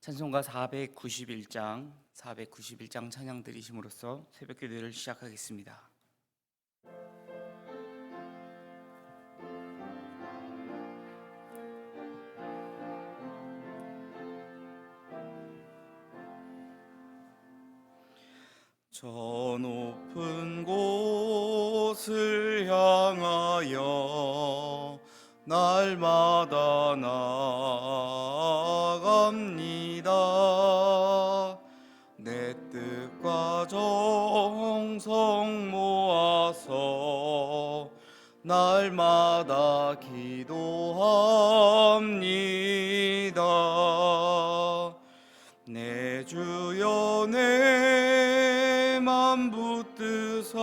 찬송가 491장 찬양 드리심으로써 새벽 기도를 시작하겠습니다. 저 높은 곳을 향하여 날마다 나아갑니다. 내 뜻과 정성 모아서 날마다 기도합니다. 내 주여 내 맘 붙드사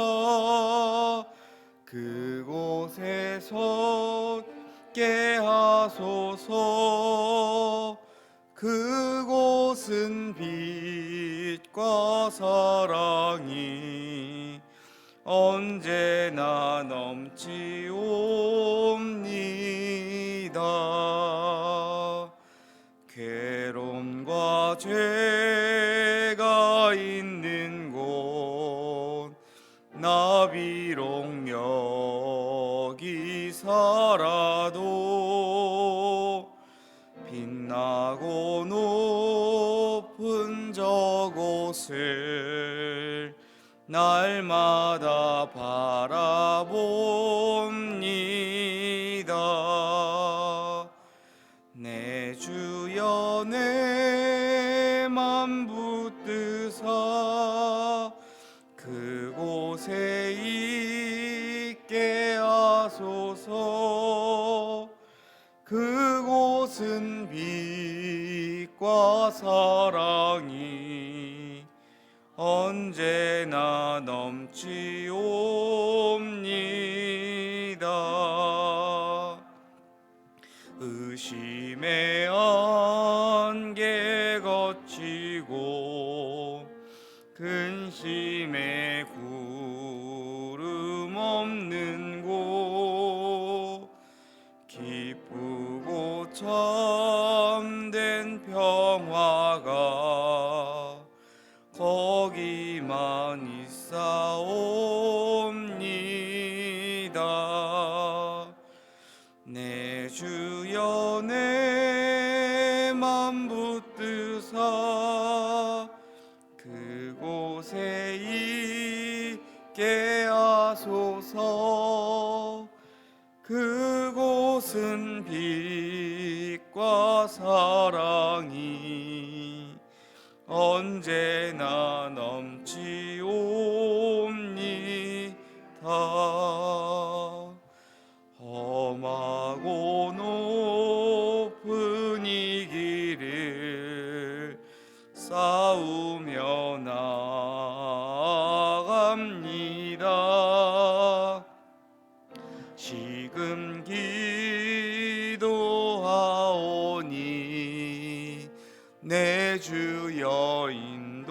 그곳에 섰게 하소서. 그곳은 빛과 사랑이 언제나 넘치옵니다. 괴로움과 죄가 있는 곳 나 비록 여기 살아도 빛나고 높은 저곳을 날마다 바라봅니다. 내 주여 내 맘 붙드사 그곳에 있게 하소서. 그곳은 빛과 사랑이 언제나 넘치옵니다. 의심의 안개 거치고 근심의 구름 없는 곳 기쁘고 참된 평화가 거기만 있사옵니다. 내 주여 내 맘 붙드사 그곳에 있게 하소서. 그곳은 빛과 사랑이 언제나 넘치옵니다. 험하고 높은 이 길을 싸우며 나아갑니다. 지금 기도하오니 내 주여 인도하소서.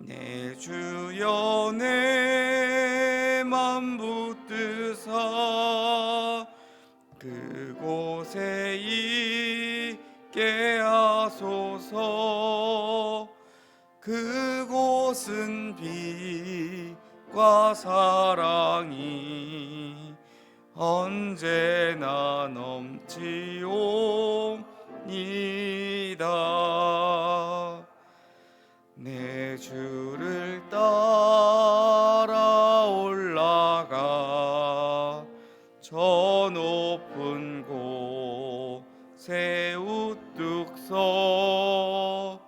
내 주여 내 맘 붙드사 그곳에 있게 하소서. 그곳은 빛과 사랑이 언제나 넘치옵니다. 내 주를 따라 올라가 저 높은 곳에 우뚝 서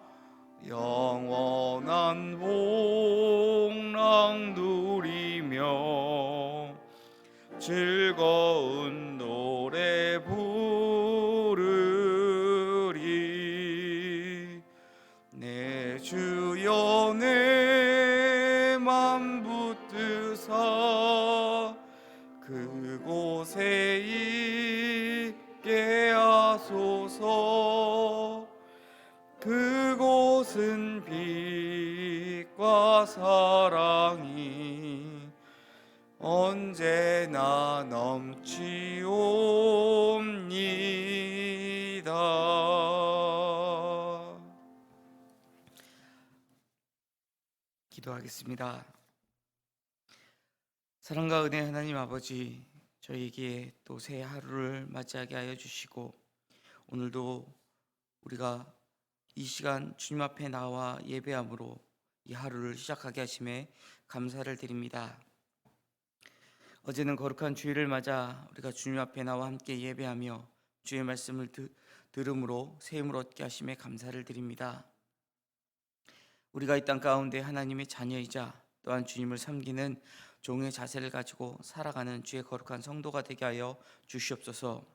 영원한 복락 누리며 즐거운 노래 부르리. 내 주여 내 맘 붙드사 그곳에 있게 하소서. 그곳은 빛과 사랑이 언제나 넘치 기도하겠습니다. 사랑과 은혜 하나님 아버지, 저희에게 또 새 하루를 맞이하게 하여 주시고 오늘도 우리가 이 시간 주님 앞에 나와 예배함으로 이 하루를 시작하게 하심에 감사를 드립니다. 어제는 거룩한 주일을 맞아 우리가 주님 앞에 나와 함께 예배하며 주의 말씀을 들음으로 새 힘을 얻게 하심에 감사를 드립니다. 우리가 이 땅 가운데 하나님의 자녀이자 또한 주님을 섬기는 종의 자세를 가지고 살아가는 주의 거룩한 성도가 되게 하여 주시옵소서.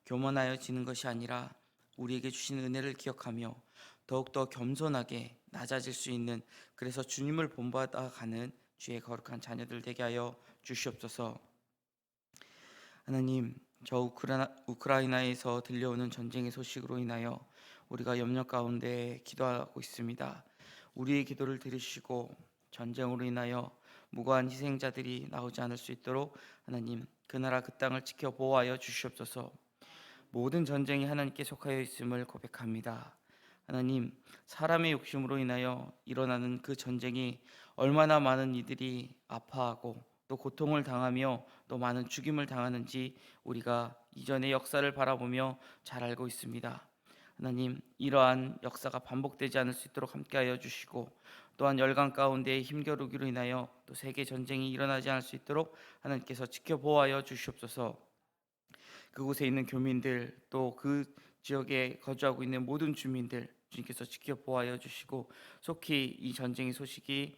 교만하여 지는 것이 아니라 우리에게 주신 은혜를 기억하며 더욱더 겸손하게 낮아질 수 있는, 그래서 주님을 본받아가는 주의 거룩한 자녀들 되게 하여 주시옵소서. 하나님, 저 우크라이나에서 들려오는 전쟁의 소식으로 인하여 우리가 염려 가운데 기도하고 있습니다. 우리의 기도를 들으시고 전쟁으로 인하여 무고한 희생자들이 나오지 않을 수 있도록 하나님, 그 나라 그 땅을 지켜 보호하여 주시옵소서. 모든 전쟁이 하나님께 속하여 있음을 고백합니다. 하나님, 사람의 욕심으로 인하여 일어나는 그 전쟁이 얼마나 많은 이들이 아파하고 또 고통을 당하며 또 많은 죽임을 당하는지 우리가 이전의 역사를 바라보며 잘 알고 있습니다. 하나님, 이러한 역사가 반복되지 않을 수 있도록 함께하여 주시고 또한 열강 가운데의 힘겨루기로 인하여 또 세계 전쟁이 일어나지 않을 수 있도록 하나님께서 지켜보호하여 주시옵소서. 그곳에 있는 교민들 또 그 지역에 거주하고 있는 모든 주민들 주님께서 지켜보호하여 주시고 속히 이 전쟁의 소식이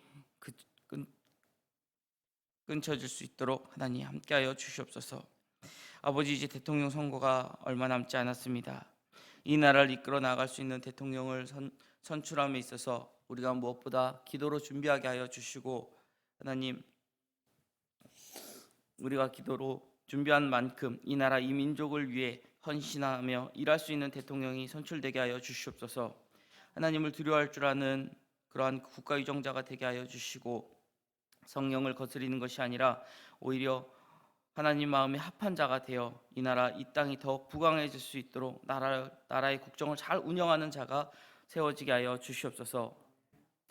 끊쳐질 수 있도록 하나님 함께하여 주시옵소서. 아버지, 이제 대통령 선거가 얼마 남지 않았습니다. 이 나라를 이끌어 나갈 수 있는 대통령을 선출함에 있어서 우리가 무엇보다 기도로 준비하게 하여 주시고 하나님, 우리가 기도로 준비한 만큼 이 나라 이 민족을 위해 헌신하며 일할 수 있는 대통령이 선출되게 하여 주시옵소서. 하나님을 두려워할 줄 아는 그러한 국가 유정자가 되게 하여 주시고 성령을 거스리는 것이 아니라 오히려 하나님 마음에 합한 자가 되어 이 나라 이 땅이 더욱 부강해질 수 있도록 나라의 국정을 잘 운영하는 자가 세워지게 하여 주시옵소서.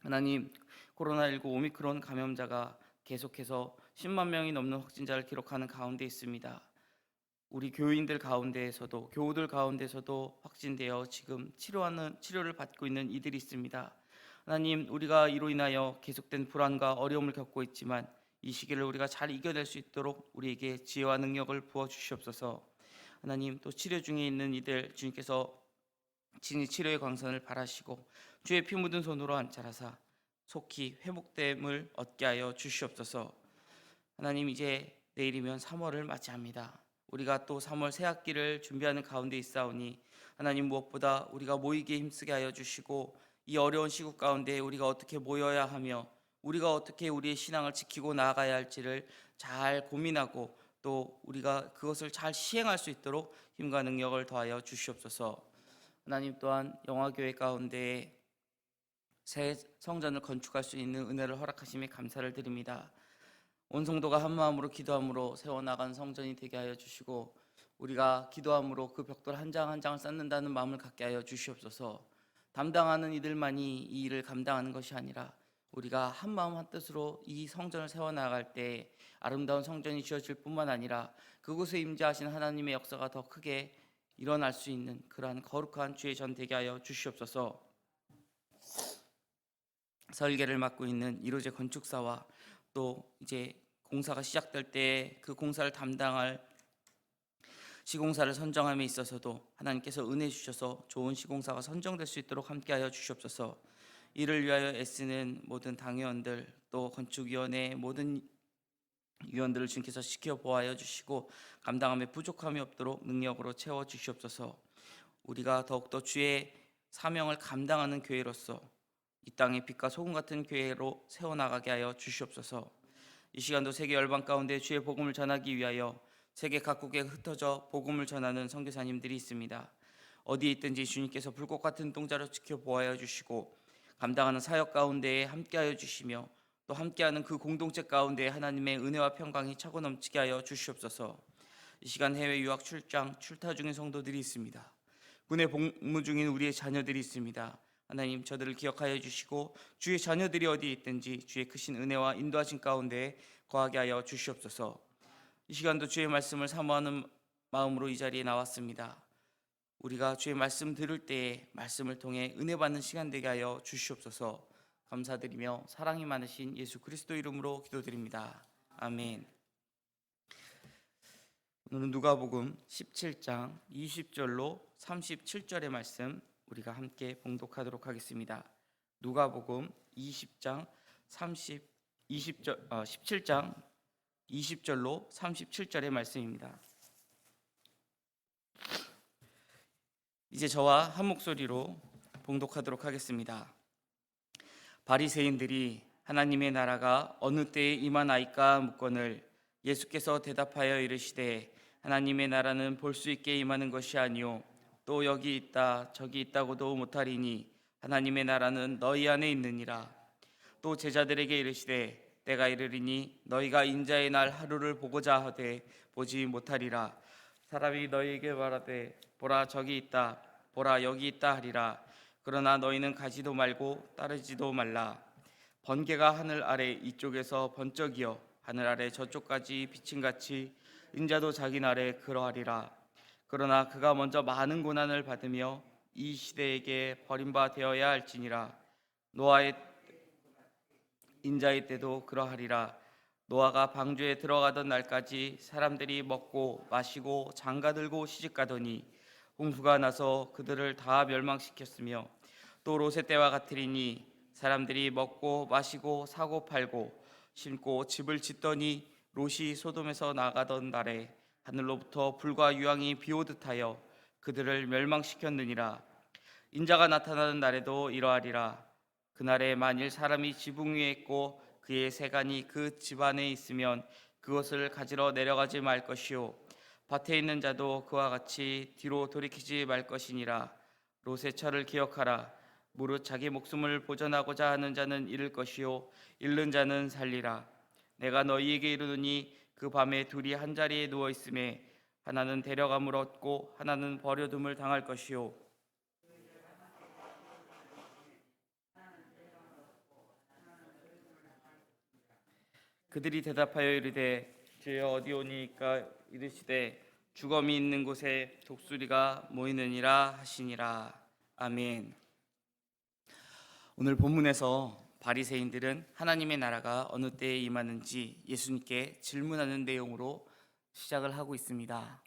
하나님, 코로나19 오미크론 감염자가 계속해서 10만 명이 넘는 확진자를 기록하는 가운데 있습니다. 우리 교인들 가운데에서도 교우들 가운데서도 확진되어 지금 치료를 받고 있는 이들이 있습니다. 하나님, 우리가 이로 인하여 계속된 불안과 어려움을 겪고 있지만 이 시기를 우리가 잘 이겨낼 수 있도록 우리에게 지혜와 능력을 부어 주시옵소서. 하나님, 또 치료 중에 있는 이들 주님께서 진히 치료의 광선을 바라시고 주의 피 묻은 손으로 안찰하사 속히 회복됨을 얻게 하여 주시옵소서. 하나님, 이제 내일이면 3월을 맞이합니다. 우리가 또 3월 새 학기를 준비하는 가운데 있사오니 하나님, 무엇보다 우리가 모이기에 힘쓰게 하여 주시고 이 어려운 시국 가운데 우리가 어떻게 모여야 하며 우리가 어떻게 우리의 신앙을 지키고 나아가야 할지를 잘 고민하고 또 우리가 그것을 잘 시행할 수 있도록 힘과 능력을 더하여 주시옵소서. 하나님, 또한 영화교회 가운데 새 성전을 건축할 수 있는 은혜를 허락하심에 감사를 드립니다. 온 성도가 한 마음으로 기도함으로 세워나간 성전이 되게 하여 주시고 우리가 기도함으로 그 벽돌 한 장 한 장을 쌓는다는 마음을 갖게 하여 주시옵소서. 담당하는 이들만이 이 일을 감당하는 것이 아니라 우리가 한 마음 한 뜻으로 이 성전을 세워나갈 때 아름다운 성전이 지어질 뿐만 아니라 그곳에 임재하신 하나님의 역사가 더 크게 일어날 수 있는 그러한 거룩한 주의 전 되게 하여 주시옵소서. 설계를 맡고 있는 1호제 건축사와 또 이제 공사가 시작될 때 그 공사를 담당할 시공사를 선정함에 있어서도 하나님께서 은혜 주셔서 좋은 시공사가 선정될 수 있도록 함께하여 주시옵소서. 이를 위하여 애쓰는 모든 당회원들 또 건축위원회 모든 위원들을 주님께서 지켜보아여 주시고 감당함에 부족함이 없도록 능력으로 채워 주시옵소서. 우리가 더욱더 주의 사명을 감당하는 교회로서 이 땅의 빛과 소금 같은 교회로 세워나가게 하여 주시옵소서. 이 시간도 세계 열방 가운데 주의 복음을 전하기 위하여 세계 각국에 흩어져 복음을 전하는 선교사님들이 있습니다. 어디에 있든지 주님께서 불꽃 같은 동자로 지켜보아여 주시고 감당하는 사역 가운데에 함께하여 주시며 또 함께하는 그 공동체 가운데 하나님의 은혜와 평강이 차고 넘치게 하여 주시옵소서. 이 시간 해외 유학 출장 출타 중인 성도들이 있습니다. 군에 복무 중인 우리의 자녀들이 있습니다. 하나님, 저들을 기억하여 주시고 주의 자녀들이 어디에 있든지 주의 크신 은혜와 인도하신 가운데 거하게 하여 주시옵소서. 이 시간도 주의 말씀을 사모하는 마음으로 이 자리에 나왔습니다. 우리가 주의 말씀 들을 때에 말씀을 통해 은혜 받는 시간 되게 하여 주시옵소서. 감사드리며 사랑이 많으신 예수 그리스도 이름으로 기도드립니다. 아멘. 오늘은 누가복음 17장 20절로 37절의 말씀 우리가 함께 봉독하도록 하겠습니다. 누가복음 17장 20절로 37절의 말씀입니다. 이제 저와 한 목소리로 봉독하도록 하겠습니다. 바리새인들이 하나님의 나라가 어느 때에 임하나이까 묻거늘 예수께서 대답하여 이르시되 하나님의 나라는 볼 수 있게 임하는 것이 아니요 또 여기 있다 저기 있다고도 못하리니 하나님의 나라는 너희 안에 있느니라. 또 제자들에게 이르시되 때가 이르리니 너희가 인자의 날 하루를 보고자 하되 보지 못하리라. 사람이 너희에게 말하되 보라 저기 있다 보라 여기 있다 하리라. 그러나 너희는 가지도 말고 따르지도 말라. 번개가 하늘 아래 이쪽에서 번쩍이어 하늘 아래 저쪽까지 비침같이 인자도 자기 날에 그러하리라. 그러나 그가 먼저 많은 고난을 받으며 이 시대에게 버림바 되어야 할지니라. 노아의 인자의 때도 그러하리라. 노아가 방주에 들어가던 날까지 사람들이 먹고 마시고 장가들고 시집가더니 홍수가 나서 그들을 다 멸망시켰으며 또 롯의 때와 같으리니 사람들이 먹고 마시고 사고 팔고 심고 집을 짓더니 롯이 소돔에서 나가던 날에 하늘로부터 불과 유황이 비오듯 하여 그들을 멸망시켰느니라. 인자가 나타나는 날에도 이러하리라. 그날에 만일 사람이 지붕 위에 있고 그의 세간이 그 집 안에 있으면 그것을 가지러 내려가지 말 것이요 밭에 있는 자도 그와 같이 뒤로 돌이키지 말 것이니라. 롯의 철을 기억하라. 무릇 자기 목숨을 보전하고자 하는 자는 잃을 것이요 잃는 자는 살리라. 내가 너희에게 이르노니 그 밤에 둘이 한 자리에 누워 있음에 하나는 데려감을 얻고 하나는 버려둠을 당할 것이요 그들이 대답하여 이르되 주여 어디 오니까 이르시되 주검이 있는 곳에 독수리가 모이느니라 하시니라. 아멘. 오늘 본문에서 바리새인들은 하나님의 나라가 어느 때에 임하는지 예수님께 질문하는 내용으로 시작을 하고 있습니다.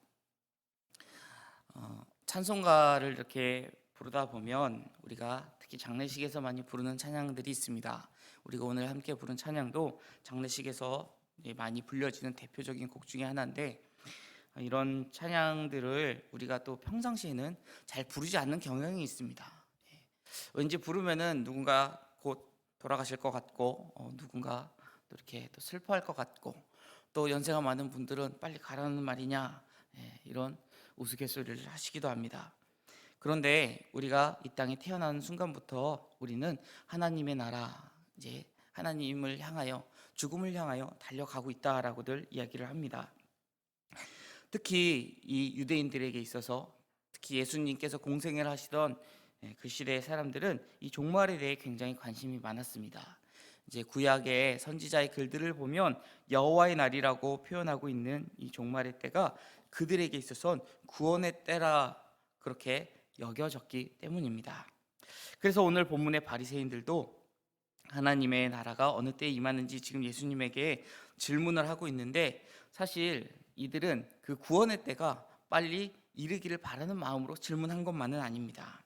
찬송가를 이렇게 부르다 보면 우리가 특히 장례식에서 많이 부르는 찬양들이 있습니다. 우리가 오늘 함께 부른 찬양도 장례식에서 많이 불려지는 대표적인 곡 중에 하나인데 이런 찬양들을 우리가 또 평상시에는 잘 부르지 않는 경향이 있습니다. 왠지 부르면은 누군가 곧 돌아가실 것 같고 누군가 또 이렇게 또 슬퍼할 것 같고 또 연세가 많은 분들은 빨리 가라는 말이냐 이런 우스갯소리를 하시기도 합니다. 그런데 우리가 이 땅에 태어나는 순간부터 우리는 하나님의 나라, 이제 하나님을 향하여 죽음을 향하여 달려가고 있다라고들 이야기를 합니다. 특히 이 유대인들에게 있어서 특히 예수님께서 공생을 하시던 그 시대의 사람들은 이 종말에 대해 굉장히 관심이 많았습니다. 이제 구약의 선지자의 글들을 보면 여호와의 날이라고 표현하고 있는 이 종말의 때가 그들에게 있어서는 구원의 때라 그렇게 여겨졌기 때문입니다. 그래서 오늘 본문의 바리새인들도 하나님의 나라가 어느 때에 임하는지 지금 예수님에게 질문을 하고 있는데 사실 이들은 그 구원의 때가 빨리 이르기를 바라는 마음으로 질문한 것만은 아닙니다.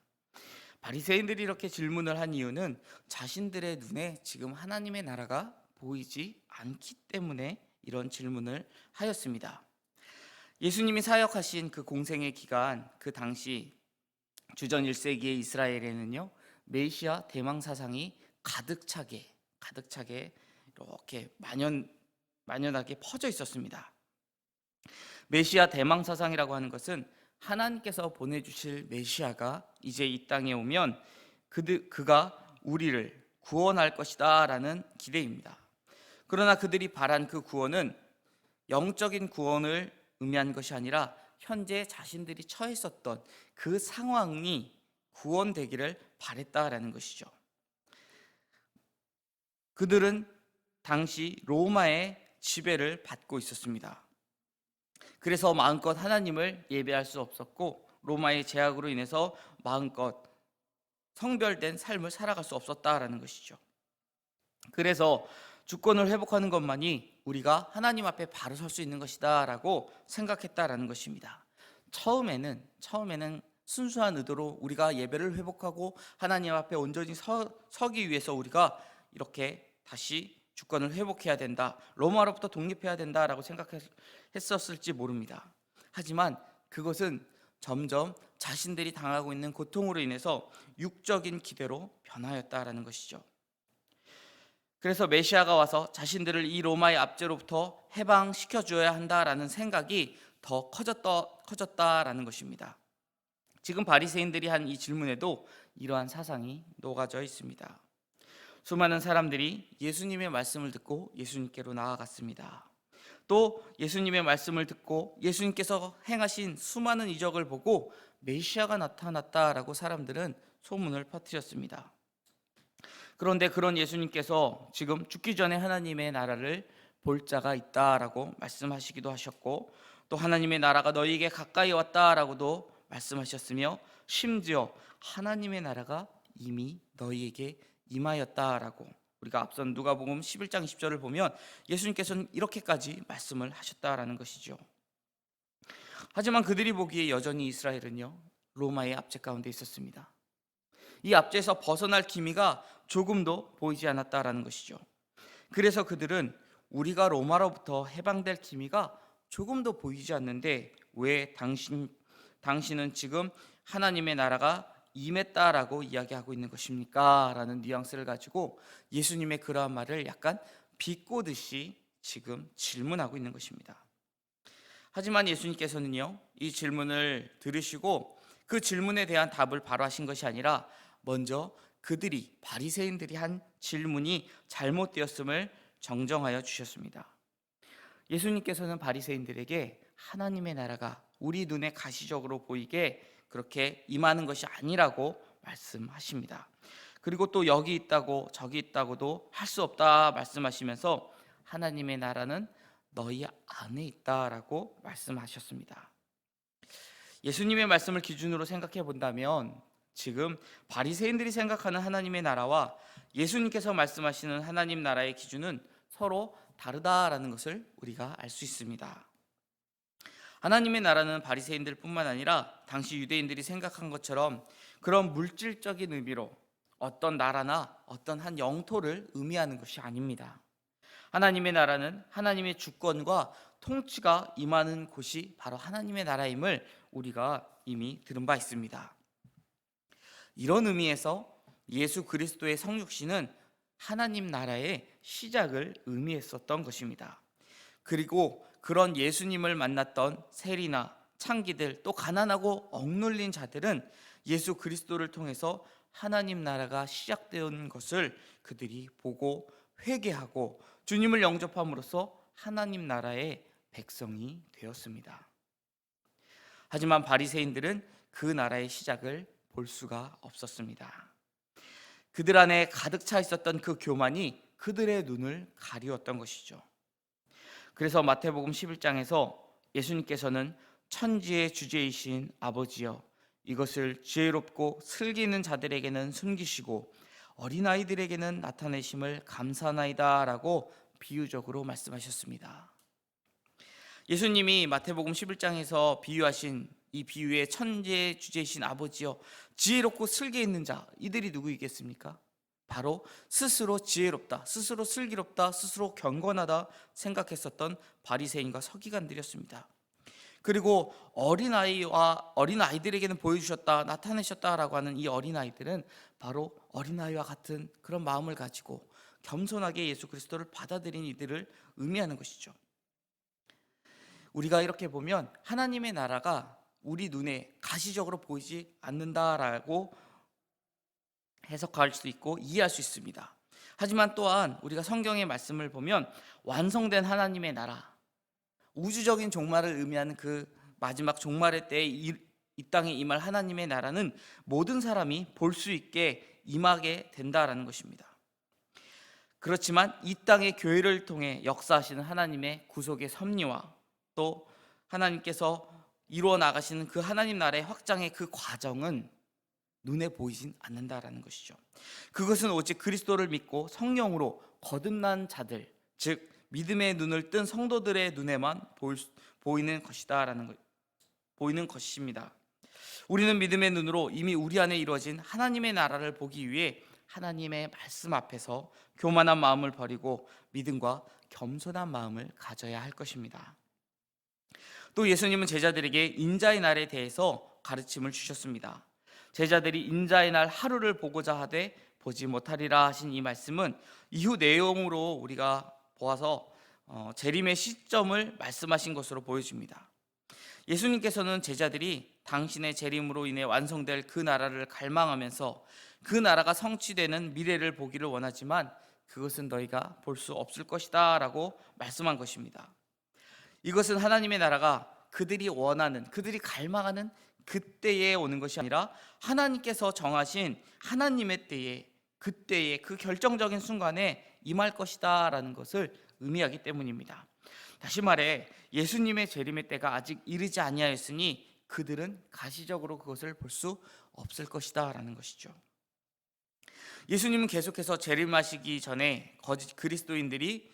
바리새인들이 이렇게 질문을 한 이유는 자신들의 눈에 지금 하나님의 나라가 보이지 않기 때문에 이런 질문을 하였습니다. 예수님이 사역하신 그 공생의 기간, 그 당시 주전 1세기의 이스라엘에는요 메시아 대망 사상이 가득 차게 이렇게 만연하게 퍼져 있었습니다. 메시아 대망 사상이라고 하는 것은 하나님께서 보내주실 메시아가 이제 이 땅에 오면 그가 우리를 구원할 것이다 라는 기대입니다. 그러나 그들이 바란 그 구원은 영적인 구원을 의미한 것이 아니라 현재 자신들이 처했었던 그 상황이 구원되기를 바랬다라는 것이죠. 그들은 당시 로마의 지배를 받고 있었습니다. 그래서 마음껏 하나님을 예배할 수 없었고 로마의 제약으로 인해서 마음껏 성별된 삶을 살아갈 수 없었다라는 것이죠. 그래서 주권을 회복하는 것만이 우리가 하나님 앞에 바로 설 수 있는 것이다라고 생각했다라는 것입니다. 처음에는 순수한 의도로 우리가 예배를 회복하고 하나님 앞에 온전히 서기 위해서 우리가 이렇게 다시 주권을 회복해야 된다, 로마로부터 독립해야 된다라고 생각했었을지 모릅니다. 하지만 그것은 점점 자신들이 당하고 있는 고통으로 인해서 육적인 기대로 변하였다라는 것이죠. 그래서 메시아가 와서 자신들을 이 로마의 압제로부터 해방시켜 주어야 한다라는 생각이 더 커졌다라는 것입니다. 지금 바리새인들이 한 이 질문에도 이러한 사상이 녹아져 있습니다. 수많은 사람들이 예수님의 말씀을 듣고 예수님께로 나아갔습니다. 또 예수님의 말씀을 듣고 예수님께서 행하신 수많은 이적을 보고 메시아가 나타났다라고 사람들은 소문을 퍼뜨렸습니다. 그런데 그런 예수님께서 지금 죽기 전에 하나님의 나라를 볼 자가 있다라고 말씀하시기도 하셨고, 또 하나님의 나라가 너희에게 가까이 왔다라고도 말씀하셨으며, 심지어 하나님의 나라가 이미 너희에게 임하였다라고, 우리가 앞선 누가복음 11장 20절을 보면 예수님께서는 이렇게까지 말씀을 하셨다라는 것이죠. 하지만 그들이 보기에 여전히 이스라엘은요, 로마의 압제 가운데 있었습니다. 이 압제에서 벗어날 기미가 조금도 보이지 않았다라는 것이죠. 그래서 그들은 우리가 로마로부터 해방될 기미가 조금도 보이지 않는데 왜 당신은 지금 하나님의 나라가 임했다라고 이야기하고 있는 것입니까? 라는 뉘앙스를 가지고 예수님의 그러한 말을 약간 비꼬듯이 지금 질문하고 있는 것입니다. 하지만 예수님께서는요, 이 질문을 들으시고 그 질문에 대한 답을 바로 하신 것이 아니라 먼저 그들이, 바리새인들이 한 질문이 잘못되었음을 정정하여 주셨습니다. 예수님께서는 바리새인들에게 하나님의 나라가 우리 눈에 가시적으로 보이게 그렇게 임하는 것이 아니라고 말씀하십니다. 그리고 또 여기 있다고 저기 있다고도 할 수 없다 말씀하시면서 하나님의 나라는 너희 안에 있다라고 말씀하셨습니다. 예수님의 말씀을 기준으로 생각해 본다면 지금 바리새인들이 생각하는 하나님의 나라와 예수님께서 말씀하시는 하나님 나라의 기준은 서로 다르다라는 것을 우리가 알 수 있습니다. 하나님의 나라는 바리새인들뿐만 아니라 당시 유대인들이 생각한 것처럼 그런 물질적인 의미로 어떤 나라나 어떤 한 영토를 의미하는 것이 아닙니다. 하나님의 나라는 하나님의 주권과 통치가 임하는 곳이 바로 하나님의 나라임을 우리가 이미 들은 바 있습니다. 이런 의미에서 예수 그리스도의 성육신은 하나님 나라의 시작을 의미했었던 것입니다. 그리고 그런 예수님을 만났던 세리나 창기들, 또 가난하고 억눌린 자들은 예수 그리스도를 통해서 하나님 나라가 시작되는 것을 그들이 보고 회개하고 주님을 영접함으로써 하나님 나라의 백성이 되었습니다. 하지만 바리새인들은 그 나라의 시작을 볼 수가 없었습니다. 그들 안에 가득 차 있었던 그 교만이 그들의 눈을 가리웠던 것이죠. 그래서 마태복음 11장에서 예수님께서는 천지의 주제이신 아버지여, 이것을 지혜롭고 슬기는 자들에게는 숨기시고 어린아이들에게는 나타내심을 감사하나이다 라고 비유적으로 말씀하셨습니다. 예수님이 마태복음 11장에서 비유하신 이 비유의 천지의 주제이신 아버지여, 지혜롭고 슬기 있는 자, 이들이 누구이겠습니까? 바로 스스로 지혜롭다, 스스로 슬기롭다, 스스로 경건하다 생각했었던 바리새인과 서기관들이었습니다. 그리고 어린아이들에게는 보여주셨다, 나타내셨다라고 하는 이 어린아이들은 바로 어린아이와 같은 그런 마음을 가지고 겸손하게 예수 그리스도를 받아들인 이들을 의미하는 것이죠. 우리가 이렇게 보면 하나님의 나라가 우리 눈에 가시적으로 보이지 않는다라고 해석할 수 있고 이해할 수 있습니다. 하지만 또한 우리가 성경의 말씀을 보면 완성된 하나님의 나라, 우주적인 종말을 의미하는 그 마지막 종말의 때에 이 땅에 임할 하나님의 나라는 모든 사람이 볼 수 있게 임하게 된다라는 것입니다. 그렇지만 이 땅의 교회를 통해 역사하시는 하나님의 구속의 섭리와 또 하나님께서 이루어 나가시는 그 하나님 나라의 확장의 그 과정은 눈에 보이진 않는다라는 것이죠. 그것은 오직 그리스도를 믿고 성령으로 거듭난 자들, 즉 믿음의 눈을 뜬 성도들의 눈에만 보이는 것입니다. 우리는 믿음의 눈으로 이미 우리 안에 이루어진 하나님의 나라를 보기 위해 하나님의 말씀 앞에서 교만한 마음을 버리고 믿음과 겸손한 마음을 가져야 할 것입니다. 또 예수님은 제자들에게 인자의 날에 대해서 가르침을 주셨습니다. 제자들이 인자의 날 하루를 보고자 하되 보지 못하리라 하신 이 말씀은 이후 내용으로 우리가 보아서 재림의 시점을 말씀하신 것으로 보여집니다. 예수님께서는 제자들이 당신의 재림으로 인해 완성될 그 나라를 갈망하면서 그 나라가 성취되는 미래를 보기를 원하지만 그것은 너희가 볼 수 없을 것이다 라고 말씀한 것입니다. 이것은 하나님의 나라가 그들이 원하는, 그들이 갈망하는 그때에 오는 것이 아니라 하나님께서 정하신 하나님의 때에, 그때에, 그 결정적인 순간에 임할 것이다 라는 것을 의미하기 때문입니다. 다시 말해 예수님의 재림의 때가 아직 이르지 아니하였으니 그들은 가시적으로 그것을 볼 수 없을 것이다 라는 것이죠. 예수님은 계속해서 재림하시기 전에 거짓 그리스도들이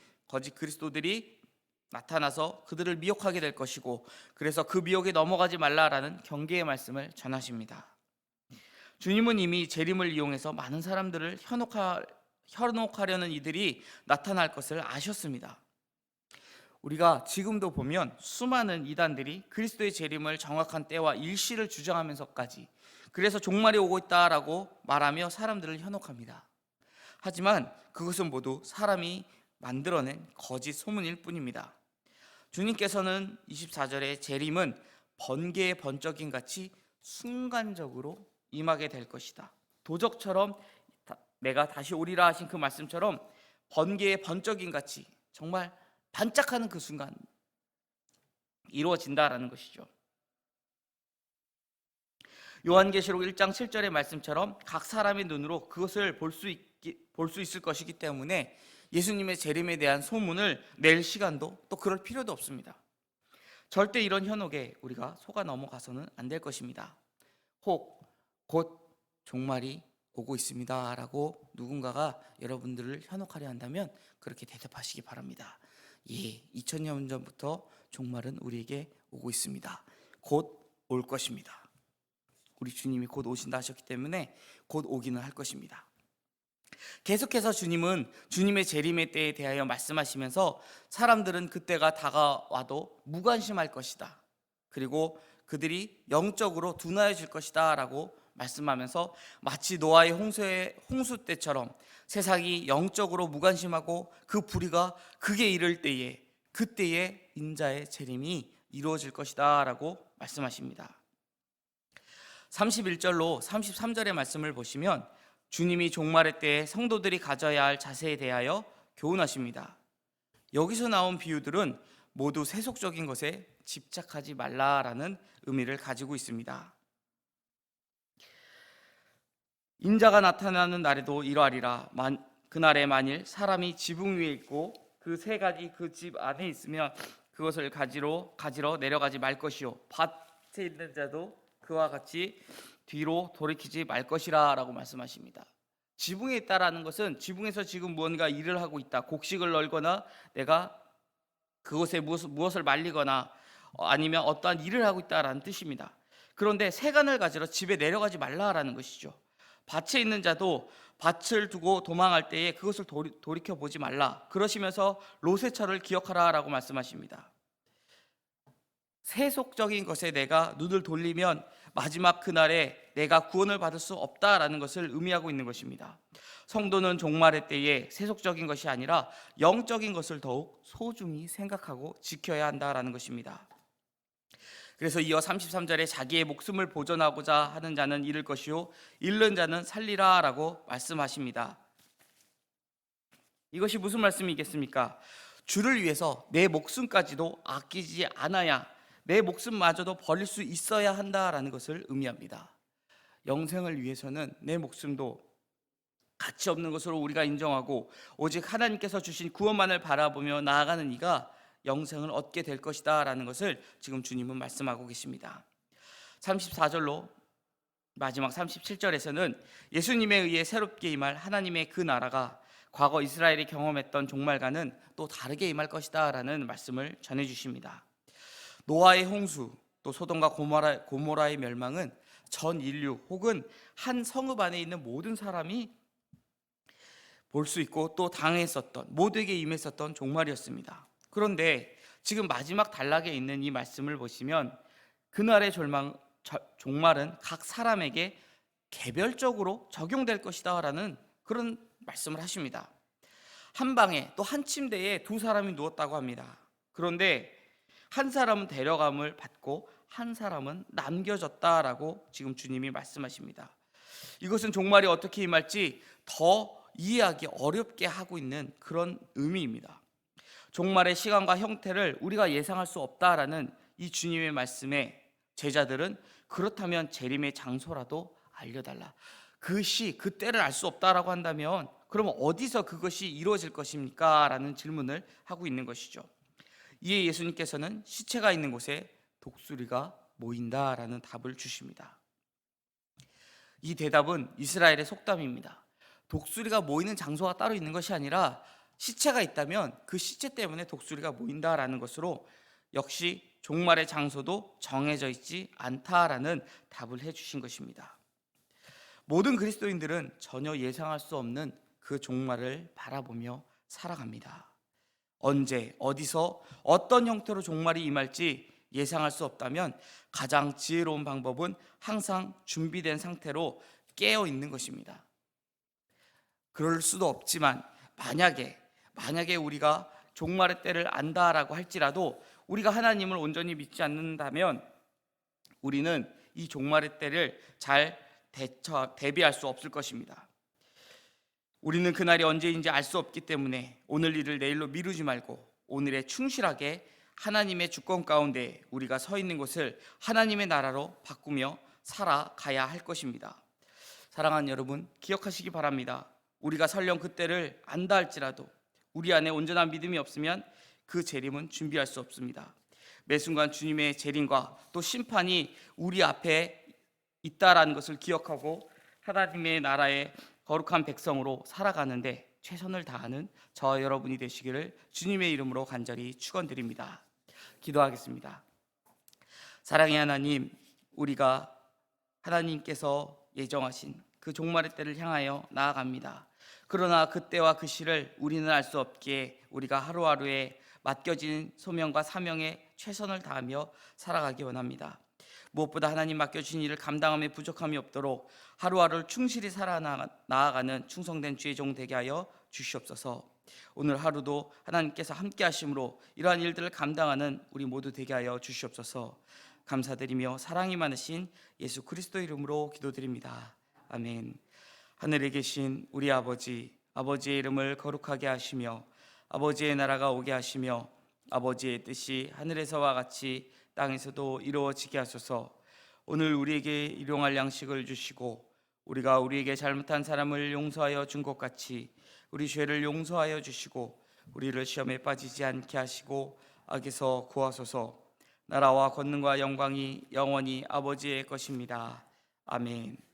나타나서 그들을 미혹하게 될 것이고, 그래서 그 미혹에 넘어가지 말라라는 경계의 말씀을 전하십니다. 주님은 이미 재림을 이용해서 많은 사람들을 현혹하려는 이들이 나타날 것을 아셨습니다. 우리가 지금도 보면 수많은 이단들이 그리스도의 재림을 정확한 때와 일시를 주장하면서까지 그래서 종말이 오고 있다라고 말하며 사람들을 현혹합니다. 하지만 그것은 모두 사람이 만들어낸 거짓 소문일 뿐입니다. 주님께서는 24절에 재림은 번개의 번쩍임 같이 순간적으로 임하게 될 것이다. 도적처럼 내가 다시 오리라 하신 그 말씀처럼 번개의 번쩍임 같이 정말 반짝하는 그 순간 이루어진다라는 것이죠. 요한계시록 1장 7절의 말씀처럼 각 사람의 눈으로 그것을 볼 수 있을 것이기 때문에 예수님의 재림에 대한 소문을 낼 시간도 또 그럴 필요도 없습니다. 절대 이런 현혹에 우리가 속아 넘어가서는 안 될 것입니다. 혹 곧 종말이 오고 있습니다 라고 누군가가 여러분들을 현혹하려 한다면 그렇게 대답하시기 바랍니다. 예, 2000년 전부터 종말은 우리에게 오고 있습니다. 곧 올 것입니다. 우리 주님이 곧 오신다 하셨기 때문에 곧 오기는 할 것입니다. 계속해서 주님은 주님의 재림의 때에 대하여 말씀하시면서 사람들은 그때가 다가와도 무관심할 것이다, 그리고 그들이 영적으로 둔하여질 것이다 라고 말씀하면서 마치 노아의 홍수 때처럼 세상이 영적으로 무관심하고 그 불의가 극에 이를 때에 그때에 인자의 재림이 이루어질 것이다 라고 말씀하십니다. 31절로 33절의 말씀을 보시면 주님이 종말의 때에 성도들이 가져야 할 자세에 대하여 교훈하십니다. 여기서 나온 비유들은 모두 세속적인 것에 집착하지 말라라는 의미를 가지고 있습니다. 인자가 나타나는 날에도 이러하리라. 그날에 만일 사람이 지붕 위에 있고 그 세 가지 그 집 안에 있으면 그것을 가지러 내려가지 말 것이요 밭에 있는 자도 그와 같이 뒤로 돌이키지 말 것이라 라고 말씀하십니다. 지붕에 있다라는 것은 지붕에서 지금 무언가 일을 하고 있다, 곡식을 널거나 내가 그곳에 무엇을 말리거나 아니면 어떠한 일을 하고 있다라는 뜻입니다. 그런데 세간을 가지러 집에 내려가지 말라라는 것이죠. 밭에 있는 자도 밭을 두고 도망할 때에 그것을 돌이켜보지 말라, 그러시면서 롯의 철을 기억하라 라고 말씀하십니다. 세속적인 것에 내가 눈을 돌리면 마지막 그날에 내가 구원을 받을 수 없다라는 것을 의미하고 있는 것입니다. 성도는 종말의 때에 세속적인 것이 아니라 영적인 것을 더욱 소중히 생각하고 지켜야 한다라는 것입니다. 그래서 이어 33절에 자기의 목숨을 보존하고자 하는 자는 잃을 것이요 잃는 자는 살리라 라고 말씀하십니다. 이것이 무슨 말씀이겠습니까? 주를 위해서 내 목숨까지도 아끼지 않아야 내 목숨마저도 버릴 수 있어야 한다라는 것을 의미합니다. 영생을 위해서는 내 목숨도 가치 없는 것으로 우리가 인정하고 오직 하나님께서 주신 구원만을 바라보며 나아가는 이가 영생을 얻게 될 것이다 라는 것을 지금 주님은 말씀하고 계십니다. 34절로 마지막 37절에서는 예수님에 의해 새롭게 임할 하나님의 그 나라가 과거 이스라엘이 경험했던 종말과는 또 다르게 임할 것이다 라는 말씀을 전해주십니다. 노아의 홍수, 또 소돔과 고모라의 멸망은 전 인류 혹은 한 성읍 안에 있는 모든 사람이 볼 수 있고 또 당했었던, 모두에게 임했었던 종말이었습니다. 그런데 지금 마지막 단락에 있는 이 말씀을 보시면 그날의 종말은 각 사람에게 개별적으로 적용될 것이다 라는 그런 말씀을 하십니다. 한 방에 또 한 침대에 두 사람이 누웠다고 합니다. 그런데 한 사람은 데려감을 받고 한 사람은 남겨졌다라고 지금 주님이 말씀하십니다. 이것은 종말이 어떻게 임할지 더 이해하기 어렵게 하고 있는 그런 의미입니다. 종말의 시간과 형태를 우리가 예상할 수 없다라는 이 주님의 말씀에 제자들은 그렇다면 재림의 장소라도 알려달라. 그 시, 그 때를 알 수 없다라고 한다면 그러면 어디서 그것이 이루어질 것입니까? 라는 질문을 하고 있는 것이죠. 이에 예수님께서는 시체가 있는 곳에 독수리가 모인다라는 답을 주십니다. 이 대답은 이스라엘의 속담입니다. 독수리가 모이는 장소가 따로 있는 것이 아니라 시체가 있다면 그 시체 때문에 독수리가 모인다라는 것으로 역시 종말의 장소도 정해져 있지 않다라는 답을 해주신 것입니다. 모든 그리스도인들은 전혀 예상할 수 없는 그 종말을 바라보며 살아갑니다. 언제, 어디서, 어떤 형태로 종말이 임할지 예상할 수 없다면 가장 지혜로운 방법은 항상 준비된 상태로 깨어 있는 것입니다. 그럴 수도 없지만 만약에 우리가 종말의 때를 안다라고 할지라도 우리가 하나님을 온전히 믿지 않는다면 우리는 이 종말의 때를 잘 대비할 수 없을 것입니다. 우리는 그날이 언제인지 알 수 없기 때문에 오늘 일을 내일로 미루지 말고 오늘에 충실하게 하나님의 주권 가운데 우리가 서 있는 것을 하나님의 나라로 바꾸며 살아가야 할 것입니다. 사랑하는 여러분, 기억하시기 바랍니다. 우리가 설령 그때를 안다 할지라도 우리 안에 온전한 믿음이 없으면 그 재림은 준비할 수 없습니다. 매 순간 주님의 재림과 또 심판이 우리 앞에 있다라는 것을 기억하고 하나님의 나라의 거룩한 백성으로 살아가는데 최선을 다하는 저와 여러분이 되시기를 주님의 이름으로 간절히 축원드립니다. 기도하겠습니다. 사랑의 하나님, 우리가 하나님께서 예정하신 그 종말의 때를 향하여 나아갑니다. 그러나 그때와 그 시를 우리는 알 수 없기에 우리가 하루하루에 맡겨진 소명과 사명에 최선을 다하며 살아가기 원합니다. 무엇보다 하나님 맡겨주신 일을 감당함에 부족함이 없도록 하루하루를 충실히 나아가는 충성된 주의 종 되게 하여 주시옵소서. 오늘 하루도 하나님께서 함께 하심으로 이러한 일들을 감당하는 우리 모두 되게 하여 주시옵소서. 감사드리며 사랑이 많으신 예수 그리스도 이름으로 기도드립니다. 아멘. 하늘에 계신 우리 아버지, 아버지의 이름을 거룩하게 하시며 아버지의 나라가 오게 하시며 아버지의 뜻이 하늘에서와 같이 땅에서도 이루어지게 하소서. 오늘 우리에게 일용할 양식을 주시고 우리가 우리에게 잘못한 사람을 용서하여 준 것 같이 우리 죄를 용서하여 주시고 우리를 시험에 빠지지 않게 하시고 악에서 구하소서. 나라와 권능과 영광이 영원히 아버지의 것입니다. 아멘.